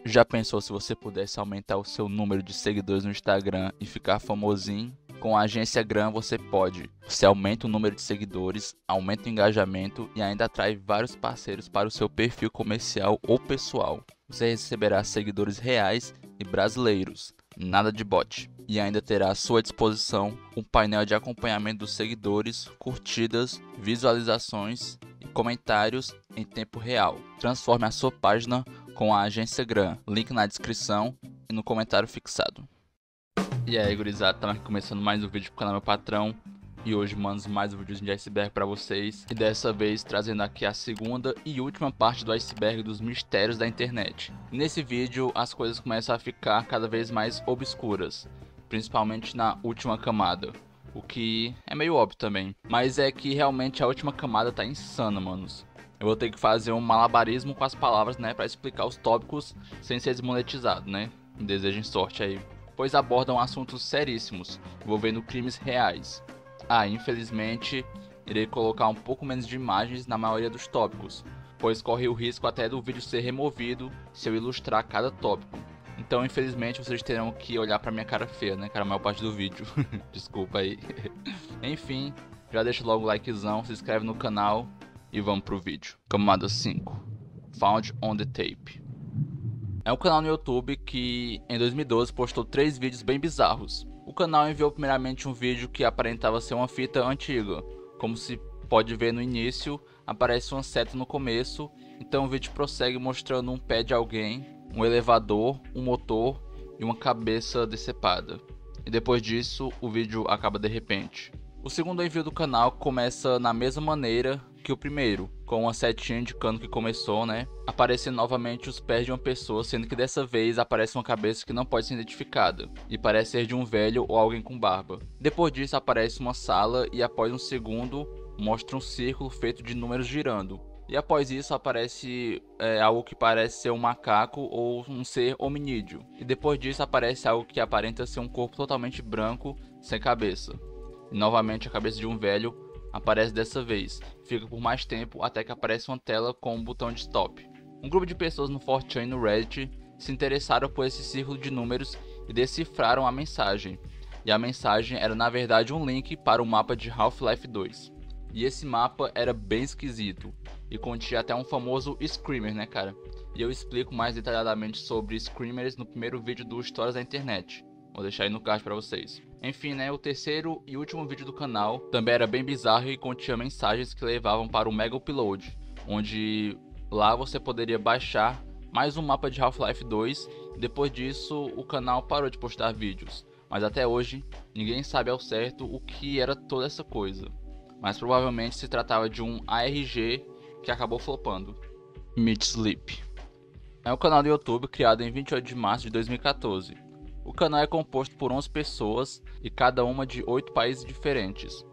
Já pensou se você pudesse aumentar o seu número de seguidores no Instagram e ficar famosinho? Com a agência Gram você pode. Você aumenta o número de seguidores, aumenta o engajamento e ainda atrai vários parceiros para o seu perfil comercial ou pessoal. Você receberá seguidores reais e brasileiros, nada de bot. E ainda terá à sua disposição um painel de acompanhamento dos seguidores, curtidas, visualizações e comentários em tempo real. Transforme a sua página com a agência Gram, link na descrição e no comentário fixado. E aí, gurizada, estamos aqui começando mais um vídeo pro canal Meu Patrão. E hoje mando mais um vídeo de iceberg para vocês. E dessa vez trazendo aqui a segunda e última parte do iceberg dos mistérios da internet. Nesse vídeo as coisas começam a ficar cada vez mais obscuras, principalmente na última camada. O que é meio óbvio também. Mas é que realmente a última camada tá insana, manos. Eu vou ter que fazer um malabarismo com as palavras, né, para explicar os tópicos sem ser desmonetizado, né? Desejem sorte aí. Pois abordam assuntos seríssimos, envolvendo crimes reais. Infelizmente, irei colocar um pouco menos de imagens na maioria dos tópicos, pois corre o risco até do vídeo ser removido se eu ilustrar cada tópico. Então, infelizmente, vocês terão que olhar pra minha cara feia, né, cara, a maior parte do vídeo. Desculpa aí. Enfim, já deixa logo o likezão, se inscreve no canal e vamos pro vídeo. Camada 5. Found on the Tape. É um canal no YouTube que em 2012 postou 3 vídeos bem bizarros. O canal enviou primeiramente um vídeo que aparentava ser uma fita antiga. Como se pode ver no início, aparece uma seta no começo, então o vídeo prossegue mostrando um pé de alguém, um elevador, um motor e uma cabeça decepada. E depois disso, o vídeo acaba de repente. O segundo envio do canal começa na mesma maneira que o primeiro, com uma setinha indicando que começou, né? Aparecendo novamente os pés de uma pessoa, sendo que dessa vez aparece uma cabeça que não pode ser identificada, e parece ser de um velho ou alguém com barba. Depois disso aparece uma sala e após um segundo mostra um círculo feito de números girando. E após isso aparece algo que parece ser um macaco ou um ser hominídeo. E depois disso aparece algo que aparenta ser um corpo totalmente branco, sem cabeça. E novamente a cabeça de um velho aparece dessa vez, fica por mais tempo até que aparece uma tela com um botão de stop. Um grupo de pessoas no 4chan e no Reddit se interessaram por esse círculo de números e decifraram a mensagem. E a mensagem era na verdade um link para o mapa de Half-Life 2. E esse mapa era bem esquisito e continha até um famoso screamer, né, cara? E eu explico mais detalhadamente sobre screamers no primeiro vídeo do Histórias da Internet. Vou deixar aí no card pra vocês. Enfim, né, o terceiro e último vídeo do canal também era bem bizarro e continha mensagens que levavam para o Mega Upload, onde lá você poderia baixar mais um mapa de Half-Life 2 e depois disso o canal parou de postar vídeos. Mas até hoje, ninguém sabe ao certo o que era toda essa coisa. Mas provavelmente se tratava de um ARG que acabou flopando. Meat Sleep. É um canal do YouTube criado em 28 de março de 2014. O canal é composto por 11 pessoas e cada uma de 8 países diferentes.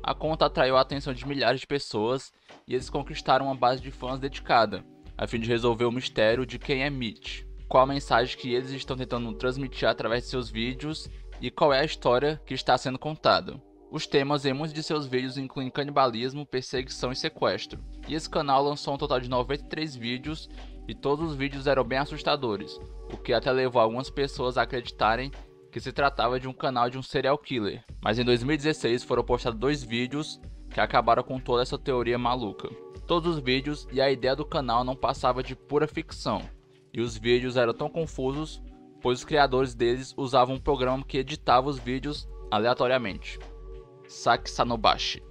A conta atraiu a atenção de milhares de pessoas e eles conquistaram uma base de fãs dedicada, a fim de resolver o mistério de quem é Mitch, qual a mensagem que eles estão tentando transmitir através de seus vídeos e qual é a história que está sendo contada. Os temas em muitos de seus vídeos incluem canibalismo, perseguição e sequestro. E esse canal lançou um total de 93 vídeos e todos os vídeos eram bem assustadores, o que até levou algumas pessoas a acreditarem que se tratava de um canal de um serial killer. Mas em 2016 foram postados 2 vídeos que acabaram com toda essa teoria maluca. Todos os vídeos e a ideia do canal não passava de pura ficção, e os vídeos eram tão confusos, pois os criadores deles usavam um programa que editava os vídeos aleatoriamente. Saxanobashi.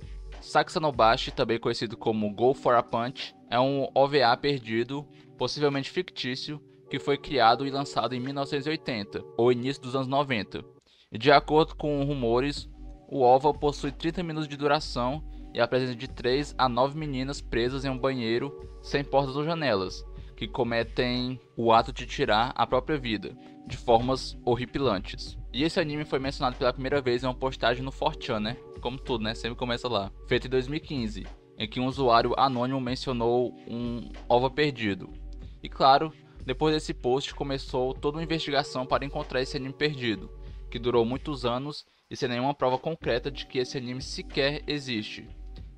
Saxanobashi, também conhecido como Go for a Punch, é um OVA perdido, possivelmente fictício, que foi criado e lançado em 1980, ou início dos anos 90. E de acordo com rumores, o OVA possui 30 minutos de duração e a presença de 3 a 9 meninas presas em um banheiro sem portas ou janelas, que cometem o ato de tirar a própria vida, de formas horripilantes. E esse anime foi mencionado pela primeira vez em uma postagem no 4chan, né? Como tudo, né? Sempre começa lá. Feito em 2015, em que um usuário anônimo mencionou um OVA perdido. E claro, depois desse post começou toda uma investigação para encontrar esse anime perdido, que durou muitos anos e sem nenhuma prova concreta de que esse anime sequer existe.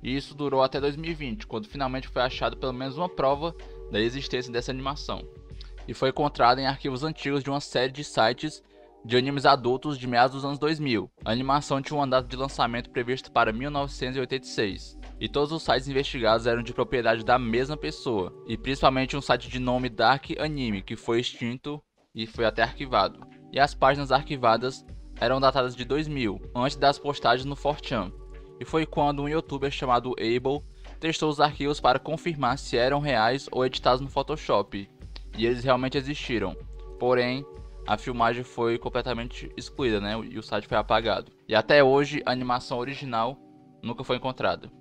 E isso durou até 2020, quando finalmente foi achado pelo menos uma prova da existência dessa animação. e foi encontrado em arquivos antigos de uma série de sites de animes adultos de meados dos anos 2000. A animação tinha uma data de lançamento prevista para 1986. E todos os sites investigados eram de propriedade da mesma pessoa, e principalmente um site de nome Dark Anime, que foi extinto e foi até arquivado. E as páginas arquivadas eram datadas de 2000, antes das postagens no 4chan. E foi quando um youtuber chamado Abel testou os arquivos para confirmar se eram reais ou editados no Photoshop, e eles realmente existiram. Porém, a filmagem foi completamente excluída, né? E o site foi apagado. E até hoje a animação original nunca foi encontrada.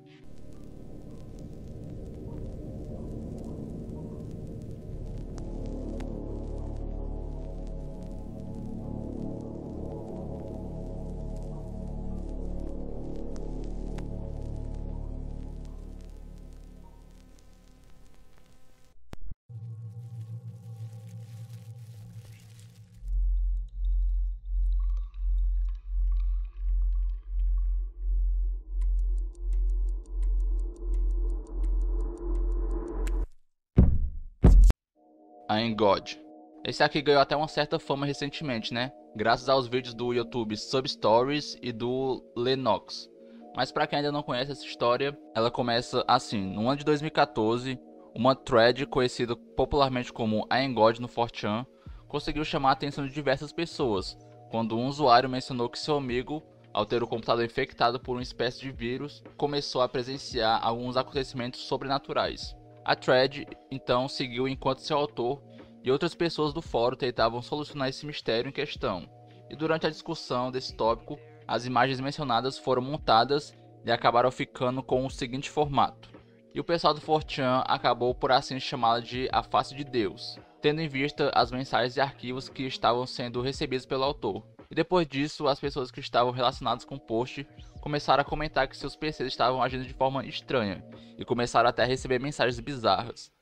A Engod. Esse aqui ganhou até uma certa fama recentemente, né? Graças aos vídeos do YouTube Substories e do Lennox. Mas para quem ainda não conhece essa história, ela começa assim: no ano de 2014, uma thread conhecida popularmente como a Engod no 4chan conseguiu chamar a atenção de diversas pessoas, quando um usuário mencionou que seu amigo, ao ter o computador infectado por uma espécie de vírus, começou a presenciar alguns acontecimentos sobrenaturais. A thread então seguiu enquanto seu autor e outras pessoas do fórum tentavam solucionar esse mistério em questão. E durante a discussão desse tópico, as imagens mencionadas foram montadas e acabaram ficando com o seguinte formato. E o pessoal do 4chan acabou por assim chamá-la de a face de Deus, tendo em vista as mensagens e arquivos que estavam sendo recebidos pelo autor. E depois disso, as pessoas que estavam relacionadas com o post começaram a comentar que seus PCs estavam agindo de forma estranha, e começaram até a receber mensagens bizarras.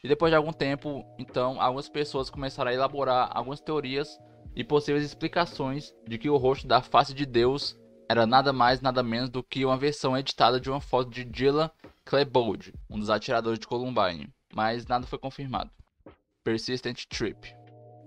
E depois de algum tempo, então, algumas pessoas começaram a elaborar algumas teorias e possíveis explicações de que o rosto da face de Deus era nada mais nada menos do que uma versão editada de uma foto de Dylan Klebold, um dos atiradores de Columbine, mas nada foi confirmado. Persistent Trip.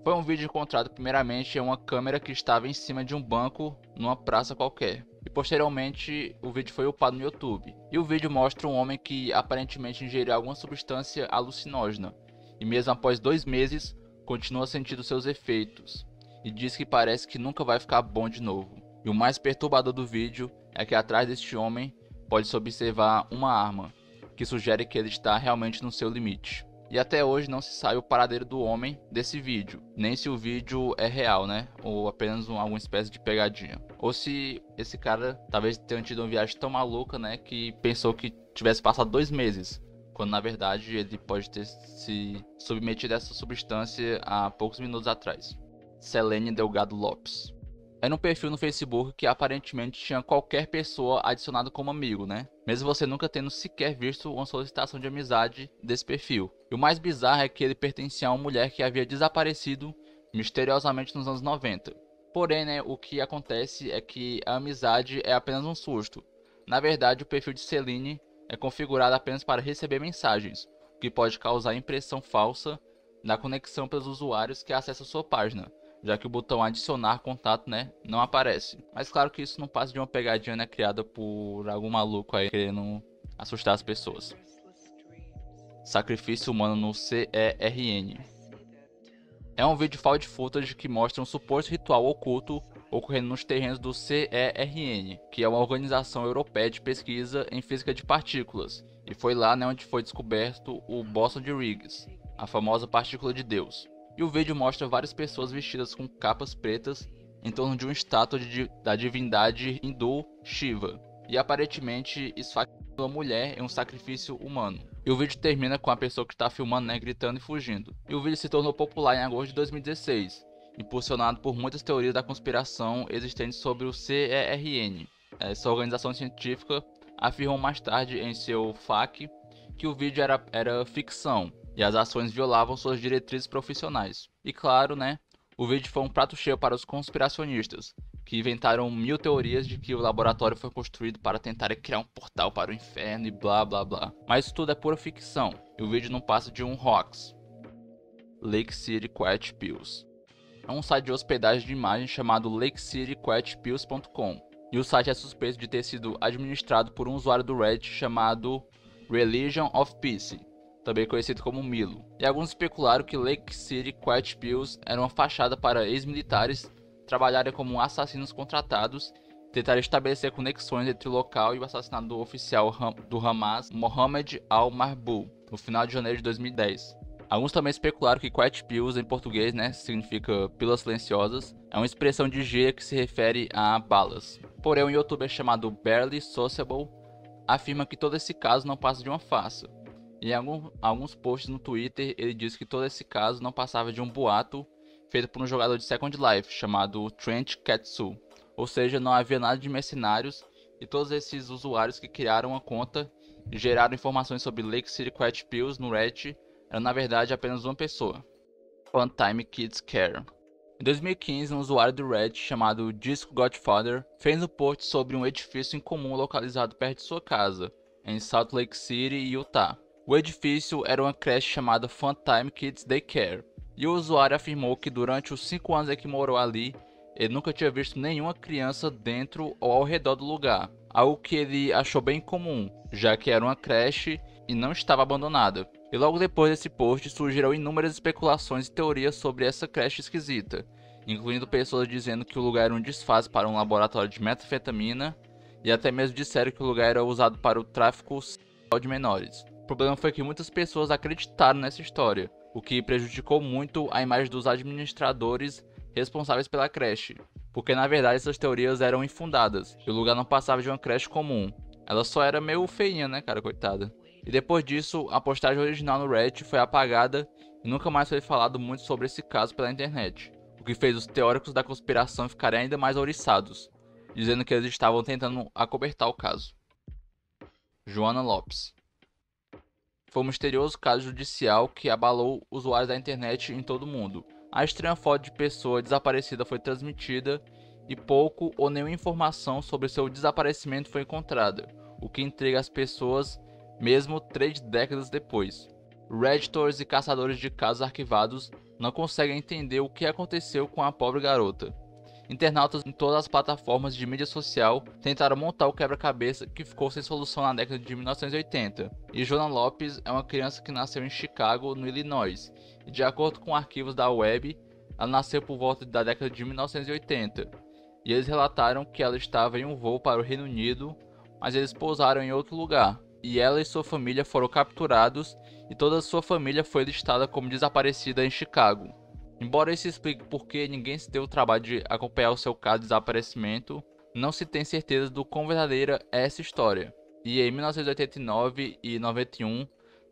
Foi um vídeo encontrado primeiramente em uma câmera que estava em cima de um banco numa praça qualquer. E posteriormente o vídeo foi upado no YouTube. E o vídeo mostra um homem que aparentemente ingeriu alguma substância alucinógena. E mesmo após 2 meses, continua sentindo seus efeitos. E diz que parece que nunca vai ficar bom de novo. E o mais perturbador do vídeo é que atrás deste homem pode-se observar uma arma, que sugere que ele está realmente no seu limite. E até hoje não se sabe o paradeiro do homem desse vídeo, nem se o vídeo é real, né? Ou apenas alguma espécie de pegadinha. Ou se esse cara talvez tenha tido uma viagem tão maluca, né? Que pensou que tivesse passado 2 meses. Quando na verdade ele pode ter se submetido a essa substância há poucos minutos atrás. Selene Delgado Lopes. Era um perfil no Facebook que aparentemente tinha qualquer pessoa adicionada como amigo, né? Mesmo você nunca tendo sequer visto uma solicitação de amizade desse perfil. E o mais bizarro é que ele pertencia a uma mulher que havia desaparecido misteriosamente nos anos 90. Porém, né, o que acontece é que a amizade é apenas um susto. Na verdade, o perfil de Selene é configurado apenas para receber mensagens, o que pode causar impressão falsa na conexão pelos usuários que acessam sua página, já que o botão adicionar contato, né, não aparece. Mas claro que isso não passa de uma pegadinha, né, criada por algum maluco aí querendo assustar as pessoas. Sacrifício humano no CERN. É um vídeo found footage que mostra um suposto ritual oculto ocorrendo nos terrenos do CERN, que é uma organização europeia de pesquisa em física de partículas, e foi lá, né, onde foi descoberto o bóson de Higgs, a famosa partícula de Deus. E o vídeo mostra várias pessoas vestidas com capas pretas em torno de uma estátua da divindade hindu Shiva, e aparentemente esfaqueando uma mulher em um sacrifício humano. E o vídeo termina com a pessoa que está filmando, né, gritando e fugindo. E o vídeo se tornou popular em agosto de 2016, impulsionado por muitas teorias da conspiração existentes sobre o CERN. Essa organização científica afirmou mais tarde em seu FAQ que o vídeo era ficção e as ações violavam suas diretrizes profissionais. E claro, né, o vídeo foi um prato cheio para os conspiracionistas, que inventaram 1000 teorias de que o laboratório foi construído para tentar criar um portal para o inferno e blá blá blá. Mas isso tudo é pura ficção, e o vídeo não passa de um hoax. Lake City Quiet Pills. É um site de hospedagem de imagens chamado lakecityquietpills.com, e o site é suspeito de ter sido administrado por um usuário do Reddit chamado Religion of Peace, também conhecido como Milo. E alguns especularam que Lake City Quiet Pills era uma fachada para ex-militares trabalharem como assassinos contratados e tentarem estabelecer conexões entre o local e o assassinato do oficial do Hamas, Mohammed al-Marbouh, no final de janeiro de 2010. Alguns também especularam que Quiet Pills, em português, significa pílulas silenciosas, é uma expressão de gíria que se refere a balas. Porém, um youtuber chamado Barely Sociable afirma que todo esse caso não passa de uma farsa. E em alguns posts no Twitter, ele diz que todo esse caso não passava de um boato feito por um jogador de Second Life chamado Trent Katsu. Ou seja, não havia nada de mercenários e todos esses usuários que criaram uma conta e geraram informações sobre Lake City Quiet Pills no Reddit era na verdade apenas uma pessoa. Funtime Kids Care. Em 2015, um usuário do Reddit chamado Disco Godfather fez um post sobre um edifício incomum localizado perto de sua casa, em Salt Lake City, Utah. O edifício era uma creche chamada Funtime Kids Daycare, e o usuário afirmou que durante os 5 anos em que morou ali, ele nunca tinha visto nenhuma criança dentro ou ao redor do lugar, algo que ele achou bem comum, já que era uma creche e não estava abandonada. E logo depois desse post surgiram inúmeras especulações e teorias sobre essa creche esquisita, incluindo pessoas dizendo que o lugar era um disfarce para um laboratório de metanfetamina, e até mesmo disseram que o lugar era usado para o tráfico sexual de menores. O problema foi que muitas pessoas acreditaram nessa história, o que prejudicou muito a imagem dos administradores responsáveis pela creche, porque na verdade essas teorias eram infundadas, e o lugar não passava de uma creche comum. Ela só era meio feinha, né, cara, coitada. E depois disso, a postagem original no Reddit foi apagada e nunca mais foi falado muito sobre esse caso pela internet, o que fez os teóricos da conspiração ficarem ainda mais ouriçados, dizendo que eles estavam tentando acobertar o caso. Joana Lopes. Foi um misterioso caso judicial que abalou usuários da internet em todo o mundo. A estranha foto de pessoa desaparecida foi transmitida e pouco ou nenhuma informação sobre seu desaparecimento foi encontrada, o que intriga as pessoas mesmo 3 décadas depois. Redditors e caçadores de casos arquivados não conseguem entender o que aconteceu com a pobre garota. Internautas em todas as plataformas de mídia social tentaram montar o quebra-cabeça que ficou sem solução na década de 1980. E Joana Lopes é uma criança que nasceu em Chicago, no Illinois, e de acordo com arquivos da web, ela nasceu por volta da década de 1980. E eles relataram que ela estava em um voo para o Reino Unido, mas eles pousaram em outro lugar. E ela e sua família foram capturados e toda a sua família foi listada como desaparecida em Chicago. Embora isso explique por que ninguém se deu o trabalho de acompanhar o seu caso de desaparecimento, não se tem certeza do quão verdadeira é essa história. E em 1989 e 91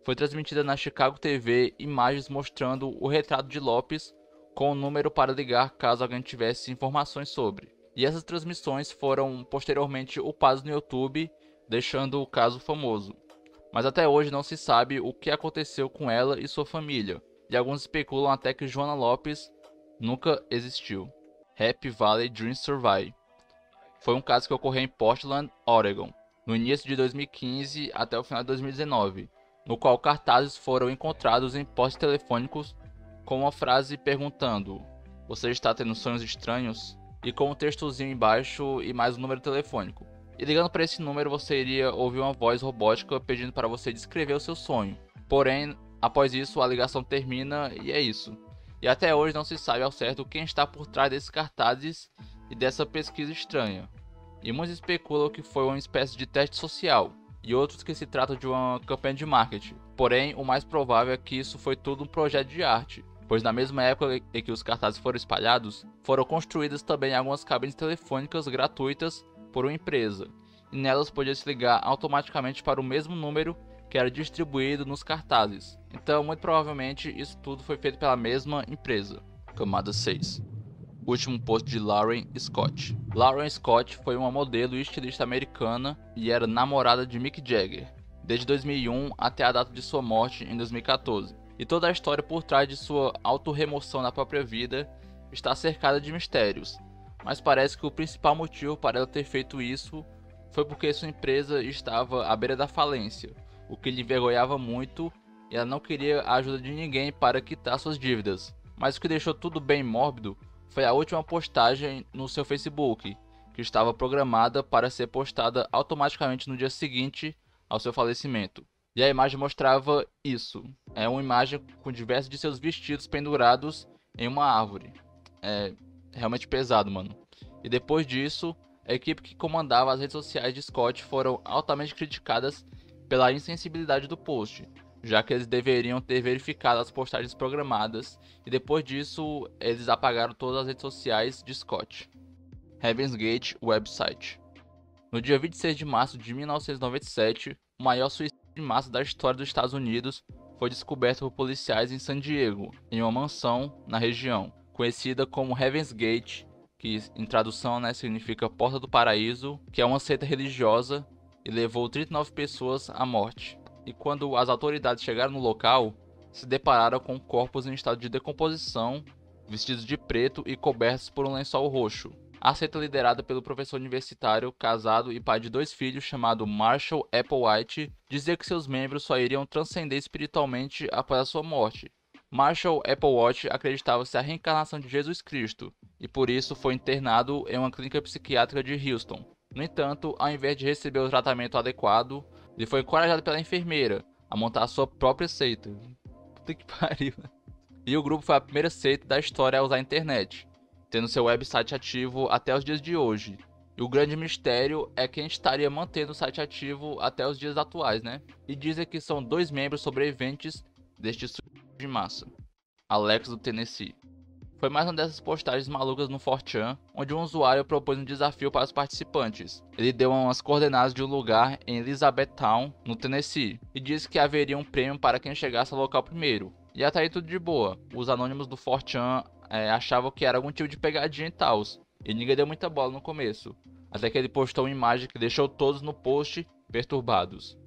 foi transmitida na Chicago TV imagens mostrando o retrato de Lopes com o número para ligar caso alguém tivesse informações sobre. E essas transmissões foram posteriormente upadas no YouTube, deixando o caso famoso. Mas até hoje não se sabe o que aconteceu com ela e sua família, e alguns especulam até que Joana Lopes nunca existiu. Happy Valley Dream Survive. Foi um caso que ocorreu em Portland, Oregon, no início de 2015 até o final de 2019, no qual cartazes foram encontrados em postes telefônicos com uma frase perguntando: "Você está tendo sonhos estranhos?" e com um textozinho embaixo e mais um número telefônico. E ligando para esse número você iria ouvir uma voz robótica pedindo para você descrever o seu sonho. Porém, após isso a ligação termina e é isso. E até hoje não se sabe ao certo quem está por trás desses cartazes e dessa pesquisa estranha. E muitos especulam que foi uma espécie de teste social, e outros que se trata de uma campanha de marketing. Porém, o mais provável é que isso foi tudo um projeto de arte, pois na mesma época em que os cartazes foram espalhados, foram construídas também algumas cabines telefônicas gratuitas por uma empresa, e nelas podia se ligar automaticamente para o mesmo número que era distribuído nos cartazes. Então, muito provavelmente, isso tudo foi feito pela mesma empresa. Camada 6. Último post de Lauren Scott. Lauren Scott foi uma modelo e estilista americana e era namorada de Mick Jagger, desde 2001 até a data de sua morte em 2014. E toda a história por trás de sua autorremoção da própria vida está cercada de mistérios, mas parece que o principal motivo para ela ter feito isso foi porque sua empresa estava à beira da falência, o que lhe envergonhava muito e ela não queria a ajuda de ninguém para quitar suas dívidas. Mas o que deixou tudo bem mórbido foi a última postagem no seu Facebook, que estava programada para ser postada automaticamente no dia seguinte ao seu falecimento. E a imagem mostrava isso. É uma imagem com diversos de seus vestidos pendurados em uma árvore. É realmente pesado, mano. E depois disso, a equipe que comandava as redes sociais de Scott foram altamente criticadas pela insensibilidade do post, já que eles deveriam ter verificado as postagens programadas, e depois disso eles apagaram todas as redes sociais de Scott. Heaven's Gate website. No dia 26 de março de 1997, o maior suicídio de massa da história dos Estados Unidos foi descoberto por policiais em San Diego, em uma mansão na região, conhecida como Heaven's Gate, que em tradução significa Porta do Paraíso, que é uma seita religiosa e levou 39 pessoas à morte. E quando as autoridades chegaram no local, se depararam com corpos em estado de decomposição, vestidos de preto e cobertos por um lençol roxo. A seita, liderada pelo professor universitário, casado e pai de 2 filhos, chamado Marshall Applewhite, dizia que seus membros só iriam transcender espiritualmente após a sua morte. Marshall Applewhite acreditava ser a reencarnação de Jesus Cristo, e por isso foi internado em uma clínica psiquiátrica de Houston. No entanto, ao invés de receber o tratamento adequado, ele foi encorajado pela enfermeira a montar a sua própria seita. Puta que pariu. E o grupo foi a primeira seita da história a usar a internet, tendo seu website ativo até os dias de hoje. E o grande mistério é quem estaria mantendo o site ativo até os dias atuais, né? E dizem que são 2 membros sobreviventes deste suicídio de massa. Alex do Tennessee. Foi mais uma dessas postagens malucas no 4chan, onde um usuário propôs um desafio para os participantes. Ele deu umas coordenadas de um lugar em Elizabethtown, no Tennessee, e disse que haveria um prêmio para quem chegasse ao local primeiro. E até aí tudo de boa. Os anônimos do 4chan achavam que era algum tipo de pegadinha e tal, e ninguém deu muita bola no começo. Até que ele postou uma imagem que deixou todos no post perturbados.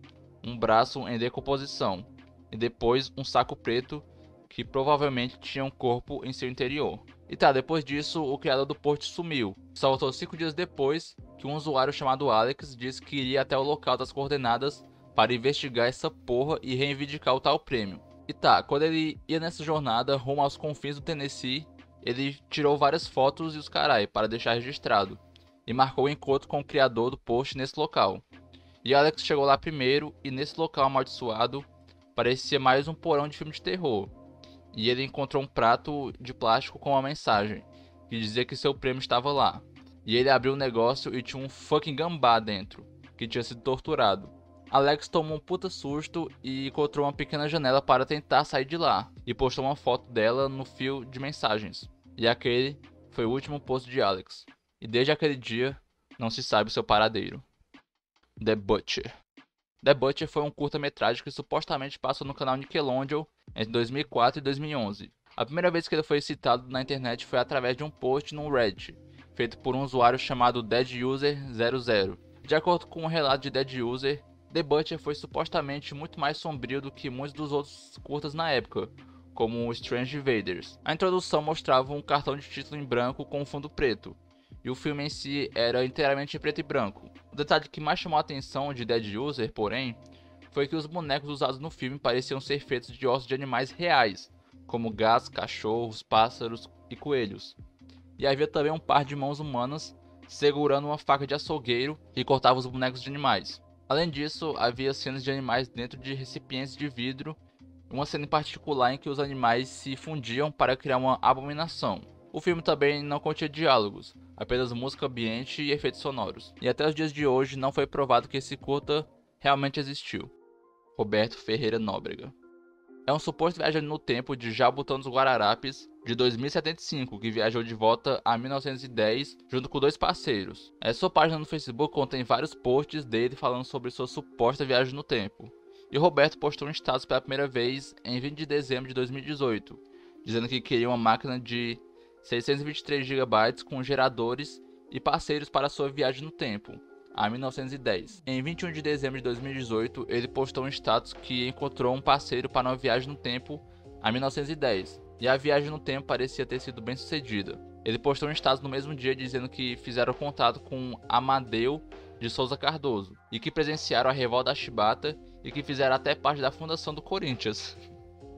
Um braço em decomposição, e depois um saco preto que provavelmente tinha um corpo em seu interior. E tá, depois disso, o criador do post sumiu. Só voltou 5 dias depois que um usuário chamado Alex disse que iria até o local das coordenadas para investigar essa porra e reivindicar o tal prêmio. E tá, quando ele ia nessa jornada rumo aos confins do Tennessee, ele tirou várias fotos e os carai para deixar registrado, e marcou o encontro com o criador do post nesse local. E Alex chegou lá primeiro, e nesse local amaldiçoado parecia mais um porão de filme de terror. E ele encontrou um prato de plástico com uma mensagem que dizia que seu prêmio estava lá. E ele abriu o negócio e tinha um fucking gambá dentro, que tinha sido torturado. Alex tomou um puta susto e encontrou uma pequena janela para tentar sair de lá, e postou uma foto dela no fio de mensagens. E aquele foi o último post de Alex. E desde aquele dia, não se sabe o seu paradeiro. The Butcher. The Butcher foi um curta-metragem que supostamente passou no canal Nickelodeon entre 2004 e 2011. A primeira vez que ele foi citado na internet foi através de um post no Reddit, feito por um usuário chamado DeadUser00. De acordo com um relato de DeadUser, The Butcher foi supostamente muito mais sombrio do que muitos dos outros curtas na época, como o Strange Invaders. A introdução mostrava um cartão de título em branco com um fundo preto, e o filme em si era inteiramente em preto e branco. O detalhe que mais chamou a atenção de DeadUser, porém, foi que os bonecos usados no filme pareciam ser feitos de ossos de animais reais, como gatos, cachorros, pássaros e coelhos. E havia também um par de mãos humanas segurando uma faca de açougueiro e cortava os bonecos de animais. Além disso, havia cenas de animais dentro de recipientes de vidro, uma cena em particular em que os animais se fundiam para criar uma abominação. O filme também não continha diálogos, apenas música ambiente e efeitos sonoros. E até os dias de hoje não foi provado que esse curta realmente existiu. Roberto Ferreira Nóbrega. É um suposto viajante no tempo de Jabutão dos Guararapes de 2075, que viajou de volta a 1910 junto com 2 parceiros. Sua página no Facebook contém vários posts dele falando sobre sua suposta viagem no tempo. E Roberto postou um status pela primeira vez em 20 de dezembro de 2018, dizendo que queria uma máquina de 623 GB com geradores e parceiros para sua viagem no tempo, a 1910. Em 21 de dezembro de 2018, ele postou um status que encontrou um parceiro para uma viagem no tempo, a 1910, e a viagem no tempo parecia ter sido bem sucedida. Ele postou um status no mesmo dia dizendo que fizeram contato com Amadeu de Souza Cardoso, e que presenciaram a revolta da Chibata e que fizeram até parte da fundação do Corinthians.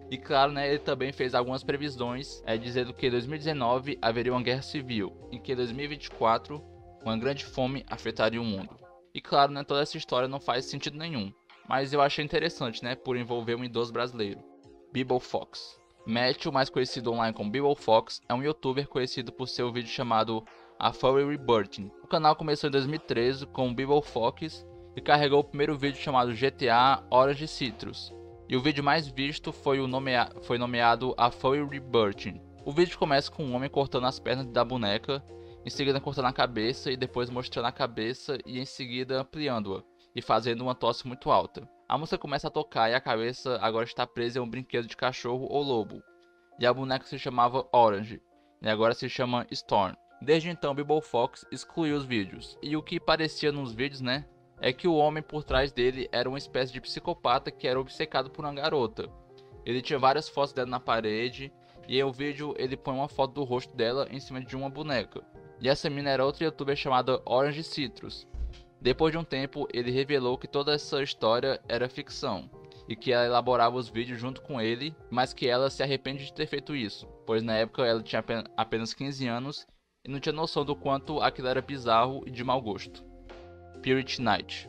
E claro, né, ele também fez algumas previsões, dizendo que em 2019 haveria uma guerra civil e que em 2024 uma grande fome afetaria o mundo. E claro, né, toda essa história não faz sentido nenhum, mas eu achei interessante, né, por envolver um idoso brasileiro. Bibble Fox. Matthew, mais conhecido online como Bibble Fox, é um youtuber conhecido por seu vídeo chamado A Furry Rebirthing. O canal começou em 2013 com o Bibble Fox e carregou o primeiro vídeo chamado GTA Orange Citrus. E o vídeo mais visto foi nomeado A Furry Rebirthing. O vídeo começa com um homem cortando as pernas da boneca, em seguida cortando a cabeça e depois mostrando a cabeça e em seguida ampliando-a e fazendo uma tosse muito alta. A música começa a tocar e a cabeça agora está presa em um brinquedo de cachorro ou lobo. E a boneca se chamava Orange e agora se chama Storm. Desde então, Bibble Fox excluiu os vídeos. E o que parecia nos vídeos, né, é que o homem por trás dele era uma espécie de psicopata que era obcecado por uma garota. Ele tinha várias fotos dela na parede e em um vídeo ele põe uma foto do rosto dela em cima de uma boneca. E essa mina era outra youtuber chamada Orange Citrus. Depois de um tempo, ele revelou que toda essa história era ficção e que ela elaborava os vídeos junto com ele, mas que ela se arrepende de ter feito isso, pois na época ela tinha apenas 15 anos e não tinha noção do quanto aquilo era bizarro e de mau gosto. Purity Knight.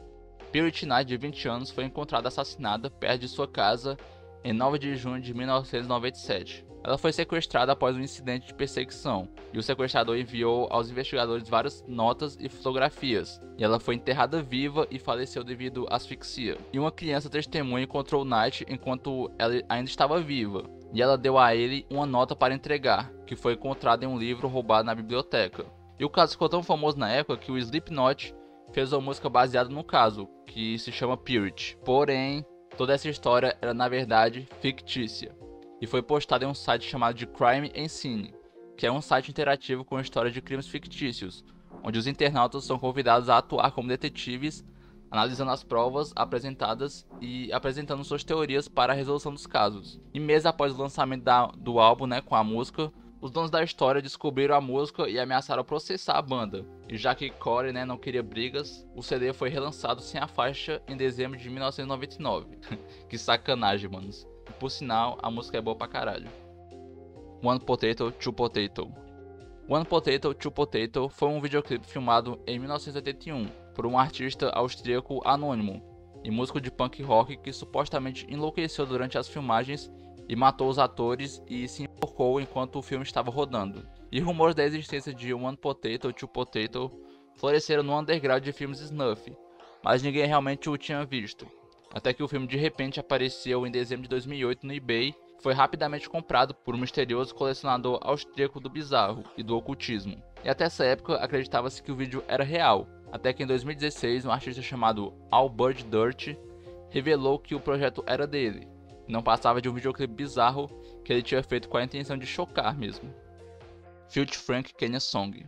Purity Knight, de 20 anos, foi encontrada assassinada perto de sua casa em 9 de junho de 1997. Ela foi sequestrada após um incidente de perseguição, e o sequestrador enviou aos investigadores várias notas e fotografias, e ela foi enterrada viva e faleceu devido à asfixia. E uma criança testemunha encontrou Knight enquanto ela ainda estava viva, e ela deu a ele uma nota para entregar, que foi encontrada em um livro roubado na biblioteca. E o caso ficou tão famoso na época que o Slipknot fez uma música baseada no caso, que se chama Purity. Porém, toda essa história era na verdade fictícia e foi postada em um site chamado de Crime Scene, que é um site interativo com histórias de crimes fictícios, onde os internautas são convidados a atuar como detetives, analisando as provas apresentadas e apresentando suas teorias para a resolução dos casos. E meses após o lançamento do álbum, né, com a música, os donos da história descobriram a música e ameaçaram processar a banda. E já que Corey, né, não queria brigas, o CD foi relançado sem a faixa em dezembro de 1999. Que sacanagem, manos. E, por sinal, a música é boa pra caralho. One Potato, Two Potato. One Potato, Two Potato foi um videoclipe filmado em 1981 por um artista austríaco anônimo e músico de punk rock que supostamente enlouqueceu durante as filmagens e matou os atores e se enforcou enquanto o filme estava rodando. E rumores da existência de One Potato, Two Potato floresceram no underground de filmes snuff, mas ninguém realmente o tinha visto. Até que o filme de repente apareceu em dezembro de 2008 no eBay, foi rapidamente comprado por um misterioso colecionador austríaco do bizarro e do ocultismo. E até essa época acreditava-se que o vídeo era real, até que em 2016 um artista chamado Albert Dirt revelou que o projeto era dele. Não passava de um videoclipe bizarro que ele tinha feito com a intenção de chocar mesmo. Filthy Frank Kenya Song.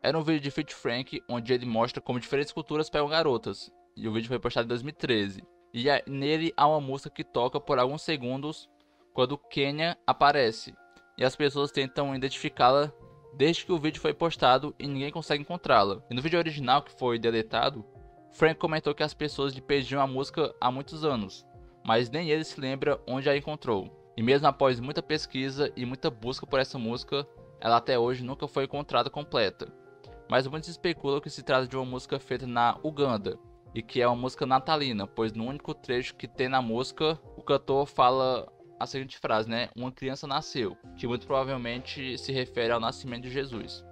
Era um vídeo de Filthy Frank onde ele mostra como diferentes culturas pegam garotas, e o vídeo foi postado em 2013. E nele há uma música que toca por alguns segundos quando Kenya aparece, e as pessoas tentam identificá-la desde que o vídeo foi postado e ninguém consegue encontrá-la. E no vídeo original, que foi deletado, Frank comentou que as pessoas lhe pediam a música há muitos anos, mas nem ele se lembra onde a encontrou. E mesmo após muita pesquisa e muita busca por essa música, ela até hoje nunca foi encontrada completa. Mas muitos especulam que se trata de uma música feita na Uganda, e que é uma música natalina, pois no único trecho que tem na música, o cantor fala a seguinte frase, né? Uma criança nasceu, que muito provavelmente se refere ao nascimento de Jesus.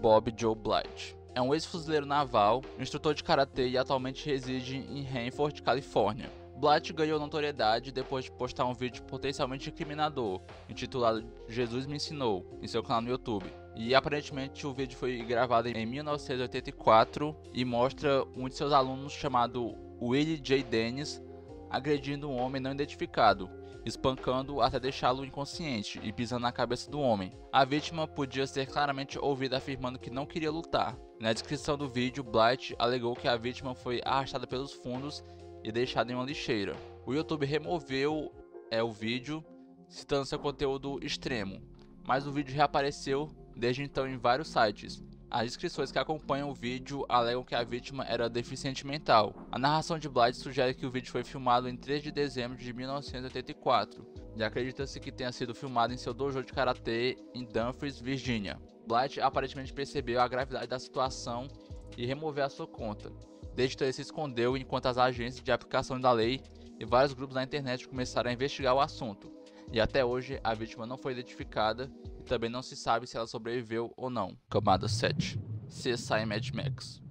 Bob Joe Blight é um ex-fuzileiro naval, instrutor de karatê e atualmente reside em Hanford, Califórnia. Blight ganhou notoriedade depois de postar um vídeo potencialmente incriminador, intitulado Jesus Me Ensinou, em seu canal no YouTube. E aparentemente o vídeo foi gravado em 1984 e mostra um de seus alunos chamado Willie J. Dennis agredindo um homem não identificado, espancando até deixá-lo inconsciente e pisando na cabeça do homem. A vítima podia ser claramente ouvida afirmando que não queria lutar. Na descrição do vídeo, Blight alegou que a vítima foi arrastada pelos fundos e deixada em uma lixeira. O YouTube removeu o vídeo, citando seu conteúdo extremo, mas o vídeo reapareceu desde então em vários sites. As descrições que acompanham o vídeo alegam que a vítima era deficiente mental. A narração de Blythe sugere que o vídeo foi filmado em 3 de dezembro de 1984 e acredita-se que tenha sido filmado em seu dojo de karatê em Dumfries, Virgínia. Blythe aparentemente percebeu a gravidade da situação e removeu a sua conta. Desde então ele se escondeu enquanto as agências de aplicação da lei e vários grupos na internet começaram a investigar o assunto. E até hoje a vítima não foi identificada e também não se sabe se ela sobreviveu ou não. Camada 7. CSI Mad Max.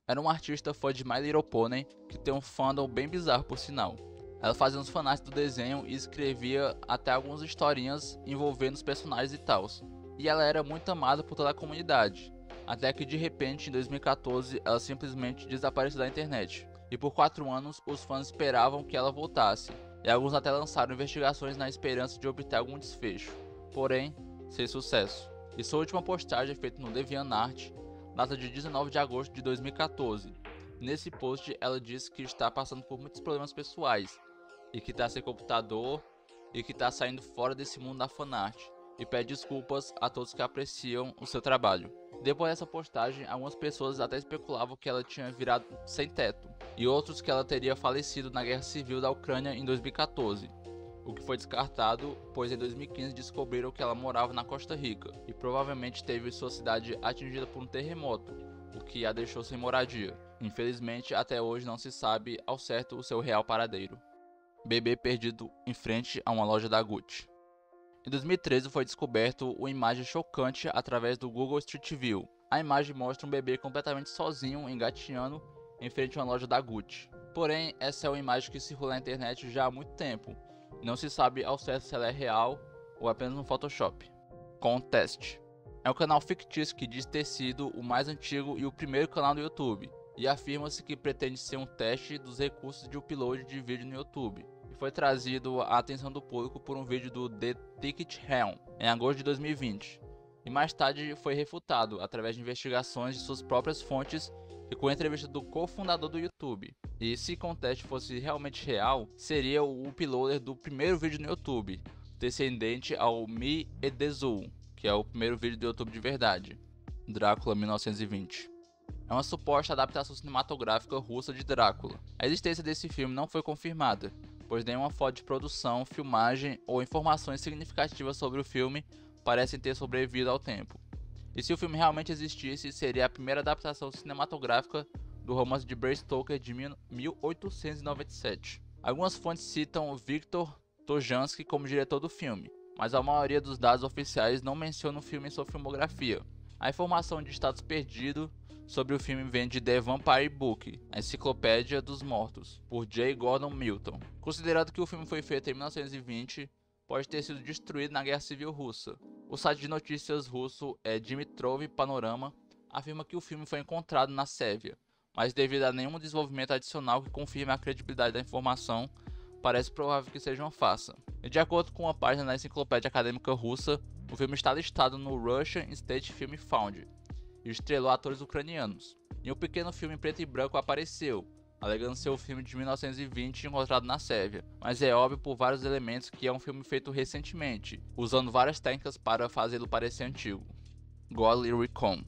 Era uma artista fã de My Little Pony que tem um fandom bem bizarro por sinal. Ela fazia uns fanarts do desenho e escrevia até algumas historinhas envolvendo os personagens e tals. E ela era muito amada por toda a comunidade. Até que de repente em 2014 ela simplesmente desapareceu da internet. E por 4 anos os fãs esperavam que ela voltasse. E alguns até lançaram investigações na esperança de obter algum desfecho, porém, sem sucesso. E sua última postagem é feita no DeviantArt, data de 19 de agosto de 2014. Nesse post ela diz que está passando por muitos problemas pessoais, e que está sem computador, e que está saindo fora desse mundo da fanart, e pede desculpas a todos que apreciam o seu trabalho. Depois dessa postagem, algumas pessoas até especulavam que ela tinha virado sem teto, e outros que ela teria falecido na Guerra Civil da Ucrânia em 2014, o que foi descartado, pois em 2015 descobriram que ela morava na Costa Rica, e provavelmente teve sua cidade atingida por um terremoto, o que a deixou sem moradia. Infelizmente, até hoje não se sabe ao certo o seu real paradeiro. Bebê perdido em frente a uma loja da Gucci. Em 2013 foi descoberto uma imagem chocante através do Google Street View. A imagem mostra um bebê completamente sozinho, engatinhando, em frente a uma loja da Gucci. Porém, essa é uma imagem que circula na internet já há muito tempo. Não se sabe ao certo se ela é real ou apenas um Photoshop. Contest. É um canal fictício que diz ter sido o mais antigo e o primeiro canal do YouTube. E afirma-se que pretende ser um teste dos recursos de upload de vídeo no YouTube. Foi trazido à atenção do público por um vídeo do The Ticket Helm em agosto de 2020 e mais tarde foi refutado através de investigações de suas próprias fontes e com a entrevista do cofundador do YouTube. E se o contest fosse realmente real, seria o uploader do primeiro vídeo no YouTube, descendente ao Mi Edezul, que é o primeiro vídeo do YouTube de verdade, Drácula 1920. É uma suposta adaptação cinematográfica russa de Drácula. A existência desse filme não foi confirmada, pois nenhuma foto de produção, filmagem ou informações significativas sobre o filme parecem ter sobrevivido ao tempo. E se o filme realmente existisse, seria a primeira adaptação cinematográfica do romance de Bram Stoker de 1897. Algumas fontes citam Viktor Tojansky como diretor do filme, mas a maioria dos dados oficiais não menciona o filme em sua filmografia. A informação de status perdido sobre o filme vem de The Vampire Book, a Enciclopédia dos Mortos, por J. Gordon Milton. Considerado que o filme foi feito em 1920, pode ter sido destruído na Guerra Civil Russa. O site de notícias russo Dimitrov Panorama afirma que o filme foi encontrado na Sérvia, mas devido a nenhum desenvolvimento adicional que confirme a credibilidade da informação, parece provável que seja uma farsa. E de acordo com uma página da Enciclopédia Acadêmica Russa, o filme está listado no Russian State Film Fund e estrelou atores ucranianos. E um pequeno filme em preto e branco apareceu, alegando ser o filme de 1920 encontrado na Sérvia, mas é óbvio por vários elementos que é um filme feito recentemente, usando várias técnicas para fazê-lo parecer antigo. Golly Recon.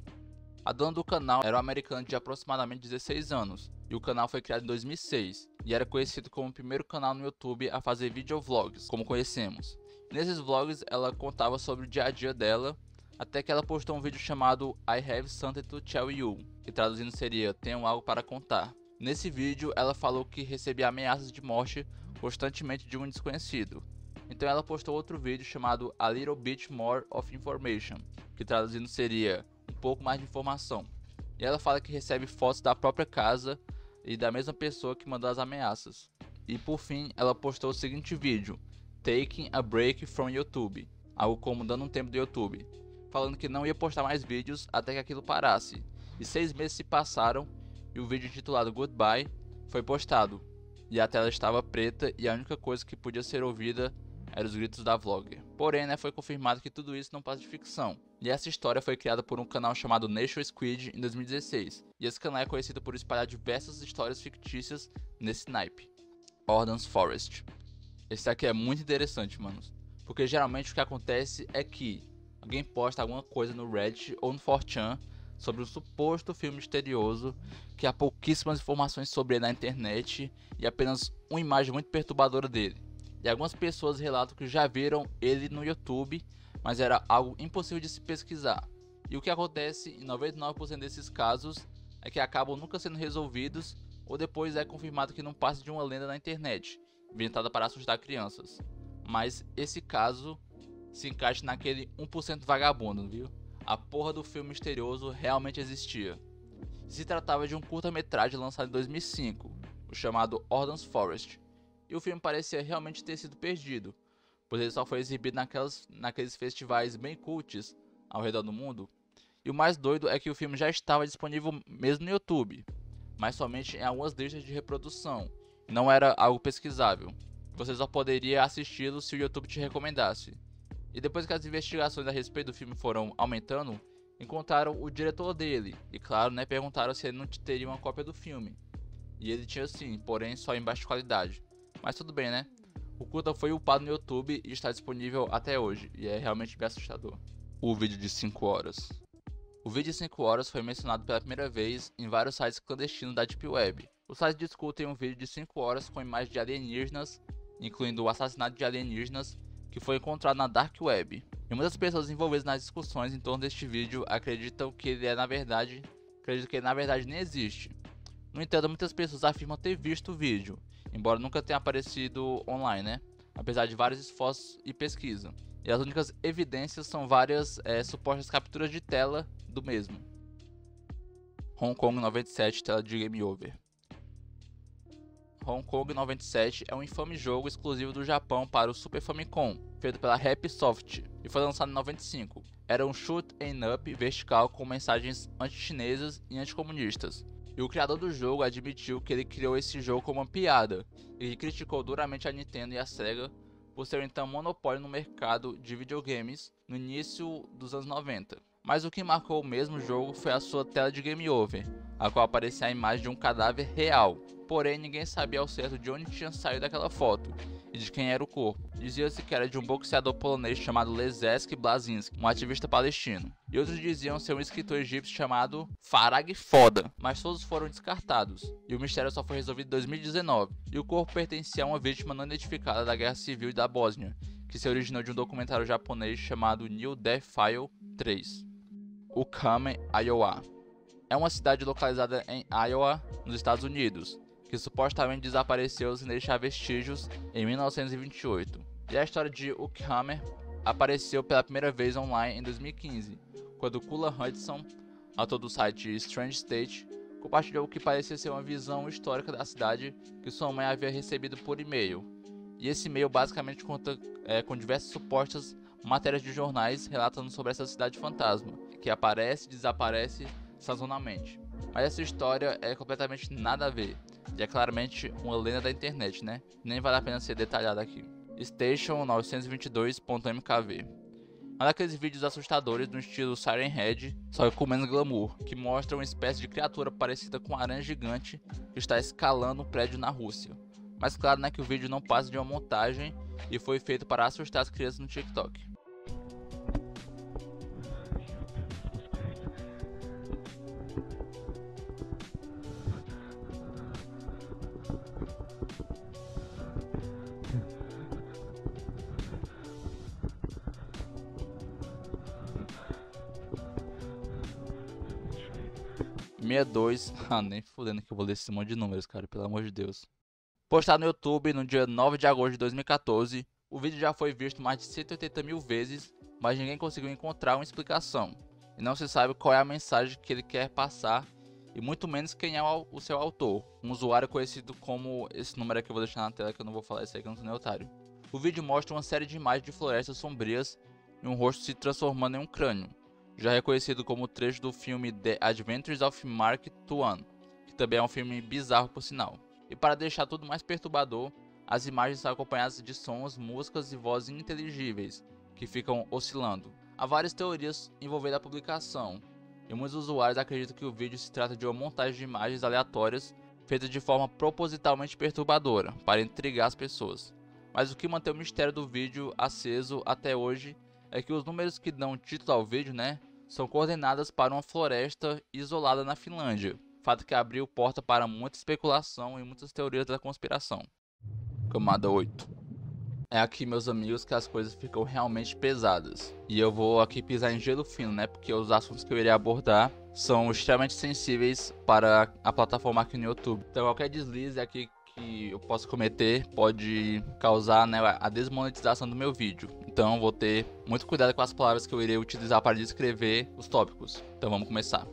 A dona do canal era um americano de aproximadamente 16 anos, e o canal foi criado em 2006, e era conhecido como o primeiro canal no YouTube a fazer videovlogs, como conhecemos. Nesses vlogs ela contava sobre o dia a dia dela, até que ela postou um vídeo chamado I Have Something to Tell You, que traduzindo seria Tenho algo para contar. Nesse vídeo ela falou que recebia ameaças de morte constantemente de um desconhecido. Então ela postou outro vídeo chamado A Little Bit More of Information, que traduzindo seria um pouco mais de informação. E ela fala que recebe fotos da própria casa e da mesma pessoa que mandou as ameaças. E por fim ela postou o seguinte vídeo, Taking a Break from YouTube, algo como dando um tempo do YouTube, falando que não ia postar mais vídeos até que aquilo parasse. E 6 meses se passaram e o vídeo intitulado Goodbye foi postado. E a tela estava preta e a única coisa que podia ser ouvida eram os gritos da vlogger. Porém, foi confirmado que tudo isso não passa de ficção. E essa história foi criada por um canal chamado Nation Squid em 2016. E esse canal é conhecido por espalhar diversas histórias fictícias nesse naipe. Ordance Forest. Esse aqui é muito interessante, manos. Porque geralmente o que acontece é que alguém posta alguma coisa no Reddit ou no 4chan sobre um suposto filme misterioso que há pouquíssimas informações sobre ele na internet e apenas uma imagem muito perturbadora dele. E algumas pessoas relatam que já viram ele no YouTube, mas era algo impossível de se pesquisar. E o que acontece em 99% desses casos é que acabam nunca sendo resolvidos ou depois é confirmado que não passa de uma lenda na internet, inventada para assustar crianças. Mas esse caso se encaixa naquele 1% vagabundo, viu? A porra do filme misterioso realmente existia. Se tratava de um curta-metragem lançado em 2005, o chamado Ordon's Forest, e o filme parecia realmente ter sido perdido, pois ele só foi exibido naqueles festivais bem cults ao redor do mundo. E o mais doido é que o filme já estava disponível mesmo no YouTube, mas somente em algumas listas de reprodução, não era algo pesquisável. Você só poderia assisti-lo se o YouTube te recomendasse. E depois que as investigações a respeito do filme foram aumentando, encontraram o diretor dele, e claro, perguntaram se ele não teria uma cópia do filme. E ele tinha sim, porém só em baixa qualidade. Mas tudo bem, né? O curta foi upado no YouTube e está disponível até hoje, e é realmente bem assustador. O vídeo de 5 horas. O vídeo de 5 horas foi mencionado pela primeira vez em vários sites clandestinos da Deep Web. Os sites discutem um vídeo de 5 horas com imagens de alienígenas, incluindo o assassinato de alienígenas, que foi encontrado na Dark Web. E muitas pessoas envolvidas nas discussões em torno deste vídeo acreditam que ele na verdade nem existe. No entanto, muitas pessoas afirmam ter visto o vídeo, embora nunca tenha aparecido online, apesar de vários esforços e pesquisa. E as únicas evidências são várias supostas capturas de tela do mesmo. Hong Kong 97, tela de Game Over. Hong Kong 97 é um infame jogo exclusivo do Japão para o Super Famicom, feito pela Happysoft, e foi lançado em 95. Era um shoot 'em up vertical com mensagens anti-chinesas e anticomunistas. E o criador do jogo admitiu que ele criou esse jogo como uma piada, e criticou duramente a Nintendo e a Sega por ser então monopólio no mercado de videogames no início dos anos 90. Mas o que marcou o mesmo jogo foi a sua tela de Game Over, a qual aparecia a imagem de um cadáver real, porém ninguém sabia ao certo de onde tinha saído aquela foto e de quem era o corpo. Dizia-se que era de um boxeador polonês chamado Leszek Blazinski, um ativista palestino, e outros diziam ser um escritor egípcio chamado Farag Foda, mas todos foram descartados, e o mistério só foi resolvido em 2019, e o corpo pertencia a uma vítima não identificada da Guerra Civil da Bósnia, que se originou de um documentário japonês chamado New Death File 3. O Kamen, Iowa. É uma cidade localizada em Iowa, nos Estados Unidos, que supostamente desapareceu sem deixar vestígios em 1928. E a história de Ukhammer apareceu pela primeira vez online em 2015, quando Kula Hudson, autor do site Strange State, compartilhou o que parecia ser uma visão histórica da cidade que sua mãe havia recebido por e-mail. E esse e-mail basicamente conta com diversas supostas matérias de jornais relatando sobre essa cidade fantasma, que aparece e desaparece sazonalmente. Mas essa história é completamente nada a ver, e é claramente uma lenda da internet, Nem vale a pena ser detalhada aqui. Station 922.mkv. Um daqueles vídeos assustadores no estilo Siren Head, só que com menos glamour, que mostra uma espécie de criatura parecida com uma aranha gigante que está escalando um prédio na Rússia. Mas claro, que o vídeo não passa de uma montagem e foi feito para assustar as crianças no TikTok. Nem fudendo que eu vou ler esse monte de números, cara, pelo amor de Deus. Postado no YouTube no dia 9 de agosto de 2014, o vídeo já foi visto mais de 180 mil vezes, mas ninguém conseguiu encontrar uma explicação. E não se sabe qual é a mensagem que ele quer passar, e muito menos quem é o seu autor. Um usuário conhecido como esse número aqui eu vou deixar na tela que eu não vou falar isso aí que eu não sou nem otário. O vídeo mostra uma série de imagens de florestas sombrias e um rosto se transformando em um crânio, já reconhecido como trecho do filme The Adventures of Mark Twain, que também é um filme bizarro por sinal. E para deixar tudo mais perturbador, as imagens são acompanhadas de sons, músicas e vozes ininteligíveis, que ficam oscilando. Há várias teorias envolvendo a publicação, e muitos usuários acreditam que o vídeo se trata de uma montagem de imagens aleatórias feita de forma propositalmente perturbadora, para intrigar as pessoas. Mas o que mantém o mistério do vídeo aceso até hoje é que os números que dão título ao vídeo, né, são coordenadas para uma floresta isolada na Finlândia, fato que abriu porta para muita especulação e muitas teorias da conspiração. Camada 8. É aqui, meus amigos, que as coisas ficam realmente pesadas. E eu vou aqui pisar em gelo fino, né? Porque os assuntos que eu irei abordar são extremamente sensíveis para a plataforma aqui no YouTube. Então qualquer deslize aqui que eu possa cometer pode causar, né, a desmonetização do meu vídeo. Então vou ter muito cuidado com as palavras que eu irei utilizar para descrever os tópicos. Então vamos começar.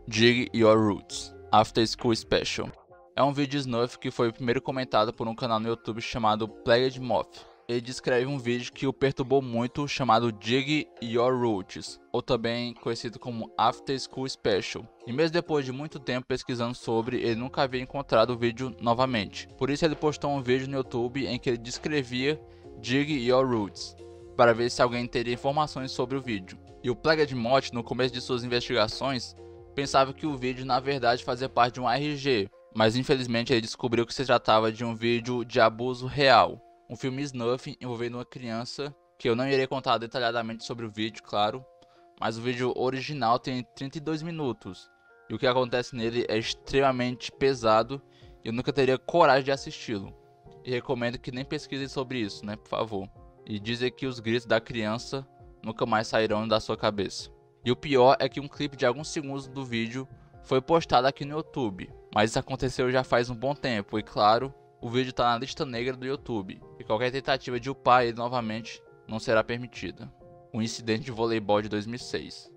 Dig Your Roots After School Special. É um vídeo snuff que foi primeiro comentado por um canal no YouTube chamado Plagued Moth. Ele descreve um vídeo que o perturbou muito chamado Dig Your Roots, ou também conhecido como After School Special. E mesmo depois de muito tempo pesquisando sobre, ele nunca havia encontrado o vídeo novamente. Por isso ele postou um vídeo no YouTube em que ele descrevia Dig Your Roots, para ver se alguém teria informações sobre o vídeo. E o Plagued Moth, no começo de suas investigações, pensava que o vídeo na verdade fazia parte de um ARG, mas infelizmente ele descobriu que se tratava de um vídeo de abuso real. Um filme snuff envolvendo uma criança, que eu não irei contar detalhadamente sobre o vídeo, claro, mas o vídeo original tem 32 minutos, e o que acontece nele é extremamente pesado e eu nunca teria coragem de assisti-lo. E recomendo que nem pesquisem sobre isso, né, por favor. E dizem que os gritos da criança nunca mais sairão da sua cabeça. E o pior é que um clipe de alguns segundos do vídeo foi postado aqui no YouTube, mas isso aconteceu já faz um bom tempo e claro, o vídeo está na lista negra do YouTube e qualquer tentativa de upar ele novamente não será permitida. O incidente de voleibol de 2006.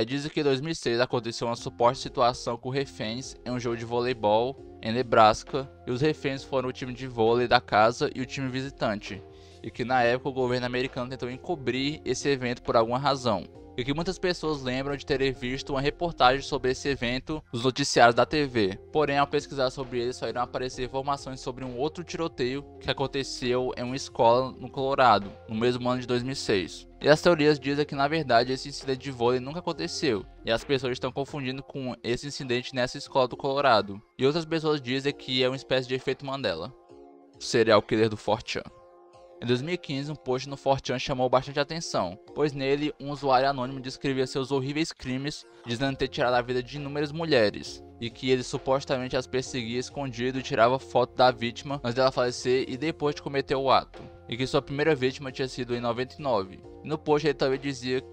Dizem que em 2006 aconteceu uma suposta situação com reféns em um jogo de voleibol em Nebraska e os reféns foram o time de vôlei da casa e o time visitante, e que na época o governo americano tentou encobrir esse evento por alguma razão. E que muitas pessoas lembram de terem visto uma reportagem sobre esse evento nos noticiários da TV. Porém, ao pesquisar sobre ele, só irão aparecer informações sobre um outro tiroteio que aconteceu em uma escola no Colorado, no mesmo ano de 2006. E as teorias dizem que, na verdade, esse incidente de vôlei nunca aconteceu, e as pessoas estão confundindo com esse incidente nessa escola do Colorado. E outras pessoas dizem que é uma espécie de efeito Mandela. O serial killer do 4chan. Em 2015, um post no 4chan chamou bastante atenção, pois nele um usuário anônimo descrevia seus horríveis crimes, dizendo ter tirado a vida de inúmeras mulheres, e que ele supostamente as perseguia escondido e tirava foto da vítima antes dela falecer e depois de cometer o ato, e que sua primeira vítima tinha sido em 99. E no post ele também dizia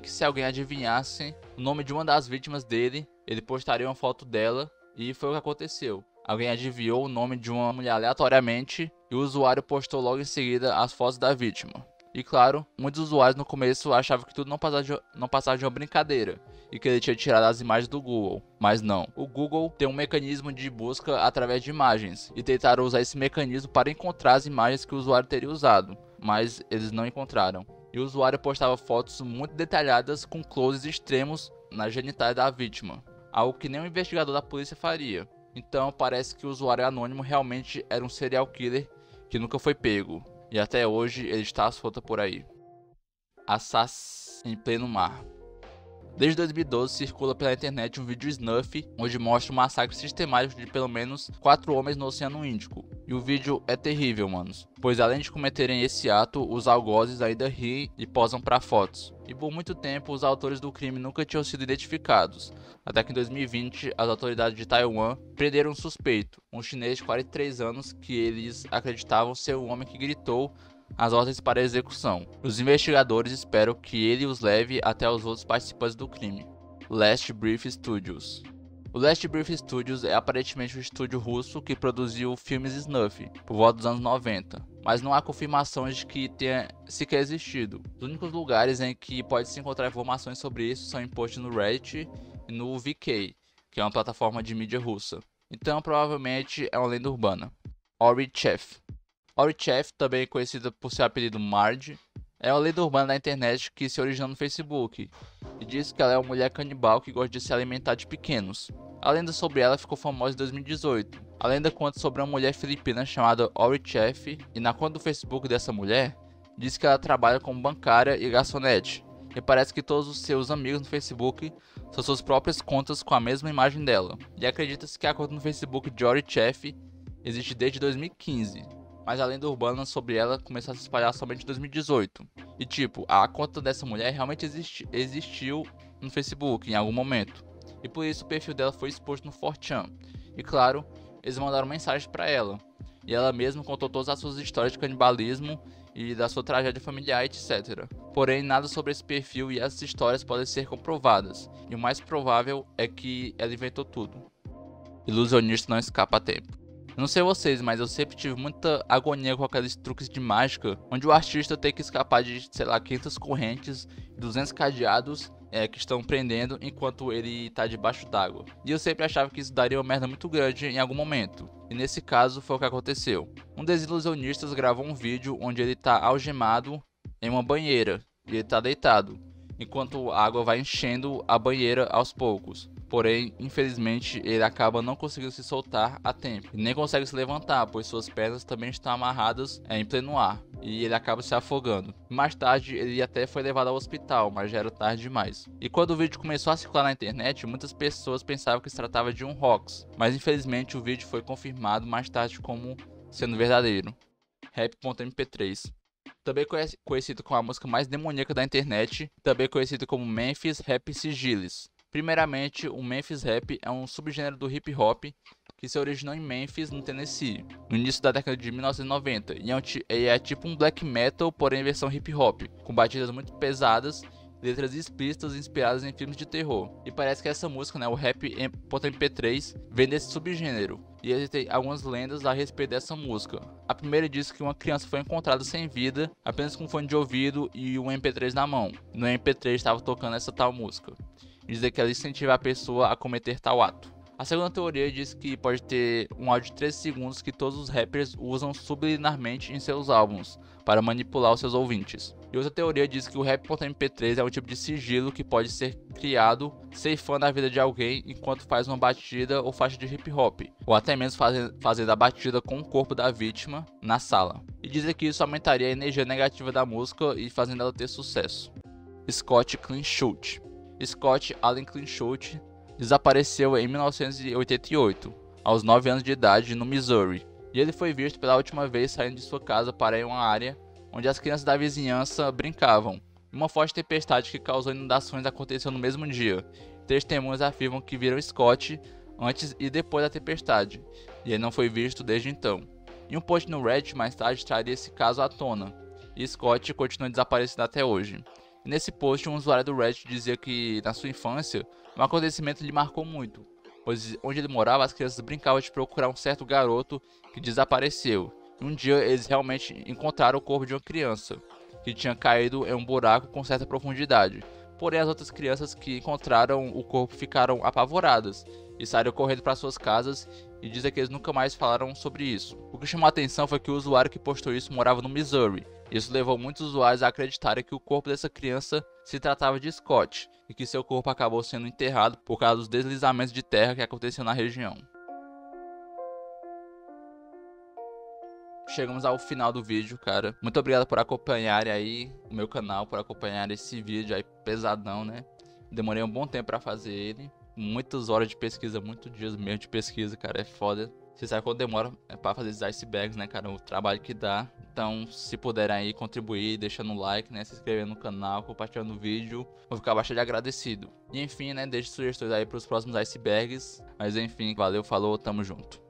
que se alguém adivinhasse o nome de uma das vítimas dele, ele postaria uma foto dela, e foi o que aconteceu. Alguém adivinhou o nome de uma mulher aleatoriamente e o usuário postou logo em seguida as fotos da vítima. E claro, muitos usuários no começo achavam que tudo não passava de uma brincadeira e que ele tinha tirado as imagens do Google, mas não. O Google tem um mecanismo de busca através de imagens e tentaram usar esse mecanismo para encontrar as imagens que o usuário teria usado, mas eles não encontraram. E o usuário postava fotos muito detalhadas com closes extremos na genitália da vítima, algo que nenhum investigador da polícia faria. Então parece que o usuário anônimo realmente era um serial killer que nunca foi pego. E até hoje ele está à solta por aí. Assass em pleno mar. Desde 2012 circula pela internet um vídeo snuff onde mostra um massacre sistemático de pelo menos 4 homens no Oceano Índico. E o vídeo é terrível, manos, pois além de cometerem esse ato, os algozes ainda riem e posam para fotos. E por muito tempo os autores do crime nunca tinham sido identificados, até que em 2020 as autoridades de Taiwan prenderam um suspeito, um chinês de 43 anos que eles acreditavam ser o homem que gritou as ordens para a execução. Os investigadores esperam que ele os leve até os outros participantes do crime. Last Breath Studios. O Last Breath Studios é aparentemente um estúdio russo que produziu filmes snuff por volta dos anos 90, mas não há confirmações de que tenha sequer existido. Os únicos lugares em que pode-se encontrar informações sobre isso são em posts no Reddit e no VK, que é uma plataforma de mídia russa. Então provavelmente é uma lenda urbana. Ori Chef. Ori Chef, também conhecida por seu apelido Marge, é uma lenda urbana da internet que se originou no Facebook e diz que ela é uma mulher canibal que gosta de se alimentar de pequenos. A lenda sobre ela ficou famosa em 2018. A lenda conta sobre uma mulher filipina chamada Ori Chef e na conta do Facebook dessa mulher diz que ela trabalha como bancária e garçonete e parece que todos os seus amigos no Facebook são suas próprias contas com a mesma imagem dela. E acredita-se que a conta no Facebook de Ori Chef existe desde 2015. mas a lenda urbana sobre ela começou a se espalhar somente em 2018. E tipo, a conta dessa mulher realmente existiu no Facebook em algum momento. E por isso o perfil dela foi exposto no 4chan. E claro, eles mandaram mensagem pra ela. E ela mesma contou todas as suas histórias de canibalismo e da sua tragédia familiar, etc. Porém, nada sobre esse perfil e essas histórias podem ser comprovadas. E o mais provável é que ela inventou tudo. Ilusionista não escapa a tempo. Eu não sei vocês, mas eu sempre tive muita agonia com aqueles truques de mágica, onde o artista tem que escapar de, sei lá, 500 correntes, 200 cadeados que estão prendendo enquanto ele tá debaixo d'água. E eu sempre achava que isso daria uma merda muito grande em algum momento. E nesse caso foi o que aconteceu. Um dos ilusionistas gravou um vídeo onde ele tá algemado em uma banheira e ele tá deitado, enquanto a água vai enchendo a banheira aos poucos. Porém, infelizmente, ele acaba não conseguindo se soltar a tempo e nem consegue se levantar, pois suas pernas também estão amarradas em pleno ar e ele acaba se afogando. Mais tarde, ele até foi levado ao hospital, mas já era tarde demais. E quando o vídeo começou a circular na internet, muitas pessoas pensavam que se tratava de um hoax, mas infelizmente o vídeo foi confirmado mais tarde como sendo verdadeiro. Rap.mp3, também conhecido como a música mais demoníaca da internet, também conhecido como Memphis Rap Sigilis. Primeiramente, o Memphis Rap é um subgênero do hip hop que se originou em Memphis, no Tennessee, no início da década de 1990, e é tipo um black metal, porém em versão hip hop, com batidas muito pesadas, letras explícitas inspiradas em filmes de terror. E parece que essa música, né, o Rap.mp3, vem desse subgênero. E existem algumas lendas a respeito dessa música. A primeira diz que uma criança foi encontrada sem vida, apenas com um fone de ouvido e um MP3 na mão. No MP3 estava tocando essa tal música. Dizer que ela incentiva a pessoa a cometer tal ato. A segunda teoria diz que pode ter um áudio de 13 segundos que todos os rappers usam subliminarmente em seus álbuns, para manipular os seus ouvintes. E outra teoria diz que o Rap.mp3 é um tipo de sigilo que pode ser criado ceifando a vida de alguém enquanto faz uma batida ou faixa de hip hop, ou até mesmo fazendo a batida com o corpo da vítima na sala. E dizem que isso aumentaria a energia negativa da música e fazendo ela ter sucesso. Scott Cleanchute. Scott Allen Cleanchute desapareceu em 1988, aos 9 anos de idade, no Missouri, e ele foi visto pela última vez saindo de sua casa para ir a uma área onde as crianças da vizinhança brincavam. Uma forte tempestade que causou inundações aconteceu no mesmo dia. Testemunhas afirmam que viram Scott antes e depois da tempestade, e ele não foi visto desde então. E um post no Reddit mais tarde traria esse caso à tona, e Scott continua desaparecido até hoje. Nesse post, um usuário do Reddit dizia que, na sua infância, um acontecimento lhe marcou muito, pois onde ele morava as crianças brincavam de procurar um certo garoto que desapareceu. E um dia eles realmente encontraram o corpo de uma criança, que tinha caído em um buraco com certa profundidade. Porém, as outras crianças que encontraram o corpo ficaram apavoradas e saíram correndo para suas casas e dizem que eles nunca mais falaram sobre isso. O que chamou a atenção foi que o usuário que postou isso morava no Missouri. Isso levou muitos usuários a acreditarem que o corpo dessa criança se tratava de Scott e que seu corpo acabou sendo enterrado por causa dos deslizamentos de terra que aconteciam na região. Chegamos ao final do vídeo, cara. Muito obrigado por acompanharem aí o meu canal, por acompanhar esse vídeo aí pesadão, né? Demorei um bom tempo pra fazer ele. Muitas horas de pesquisa, muitos dias mesmo de pesquisa, cara. É foda. Você sabe quando demora pra fazer esses icebergs, né, cara? O trabalho que dá. Então, se puderem aí contribuir, deixando o like, né? Se inscrevendo no canal, compartilhando o vídeo. Vou ficar bastante agradecido. E enfim, né? Deixe sugestões aí pros próximos icebergs. Mas enfim, valeu, falou, tamo junto.